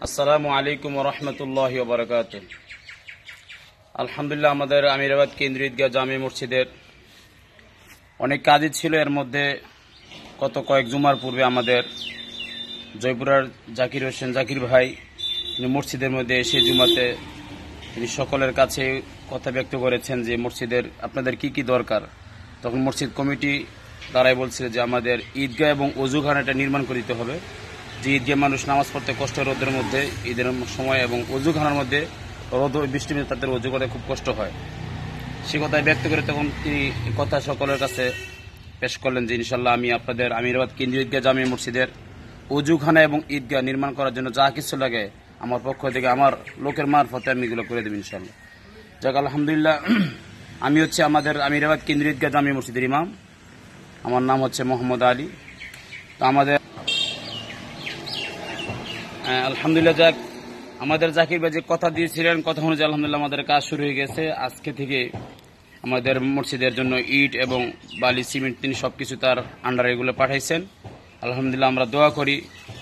আসসালামু আলাইকুম ওয়া রাহমাতুল্লাহি ওয়া বারাকাতুহু। আলহামদুলিল্লাহ, আমাদের আমিরাবাদ কেন্দ্রীয় ঈদগাহ জামে মসজিদের অনেক কাজই ছিল। এর মধ্যে গত কয়েক জুমার পূর্বে আমাদের জয়পুরার জাকির হোসেন জাকির ভাই মসজিদের মধ্যে এসে জুমাতে তিনি সকলের কাছে কথা ব্যক্ত করেছেন যে মসজিদের আপনাদের কি কি দরকার। তখন মসজিদ কমিটি দ্বারাই বলছিল যে আমাদের ঈদগাহ এবং অজুখানাটা নির্মাণ করে দিতে হবে, যে ঈদগাহ মানুষ নামাজ পড়তে কষ্ট রোদের মধ্যে ঈদের সময় এবং অজুখানার মধ্যে রোদ বৃষ্টি মধ্যে তাদের অজু করতে খুব কষ্ট হয়। সে কথায় ব্যক্ত করে তখন তিনি কথা সকলের কাছে পেশ করলেন যে ইনশাল্লাহ আমি আপনাদের আমিরাবাদ কেন্দ্রীয় ঈদগাহ জামে মসজিদের অজুখানা এবং ঈদগাহ নির্মাণ করার জন্য যা কিছু লাগে আমার পক্ষ থেকে আমার লোকের মারফতে আমি এগুলো করে দেবো ইনশাল্লাহ। যাক আলহামদুলিল্লাহ, আমি হচ্ছে আমাদের আমিরাবাদ কেন্দ্রীয় ঈদগাহ জামে মসজিদের ইমাম। আমার নাম হচ্ছে মোহাম্মদ আলী। তো আমাদের আলহামদুলিল্লাহ, যাক আমাদের জাকির ভাই যে কথা দিয়েছিলেন কথা অনুযায়ী আলহামদুলিল্লাহ আমাদের কাজ শুরু হয়ে গেছে। আজকে থেকে আমাদের মসজিদের জন্য ইট এবং বালি সিমেন্ট তিনি সবকিছু তার আন্ডারে এগুলো পাঠাইছেন। আলহামদুলিল্লাহ আমরা দোয়া করি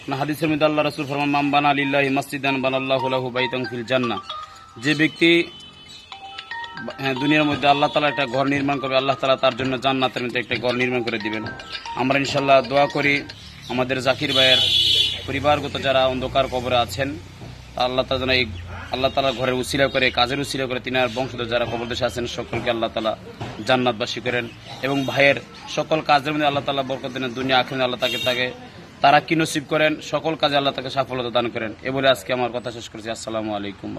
না, হাদিসের মধ্যে আল্লাহ রাসূল ফরমান মান বানা লিল্লাহি মাসজিদান বানাল্লাহু লাহু বাইতান ফিল জান্নাহ। যে ব্যক্তি দুনিয়ার মধ্যে আল্লাহ তাআলা একটা ঘর নির্মাণ করবে, আল্লাহ তাআলা তার জন্য জান্নাতের মধ্যে একটা ঘর নির্মাণ করে দিবেন। আমরা ইনশাআল্লাহ দোয়া করি আমাদের জাকির ভাইয়ের পরিবারগত যারা অন্ধকার কবরে আছেন আল্লাহ তাআলা এই আল্লাহ তাআলা ঘরের উসিলা করে কাজের উসিলা করে তিনার বংশধর যারা কবরদেশে আছেন সকলকে আল্লাহ তাআলা জান্নাতবাসী করেন এবং ভাইয়ের সকল কাজের মধ্যে আল্লাহ তাআলা বরকত দেন, দুনিয়া আখিরাতে আল্লাহ তাকে তারা কি নসিব করেন, সকল কাজে আল্লাহ তাকে সাফল্যতা দান করেন। এ বলে আজকে আমার কথা শেষ করছি। আসসালামু আলাইকুম।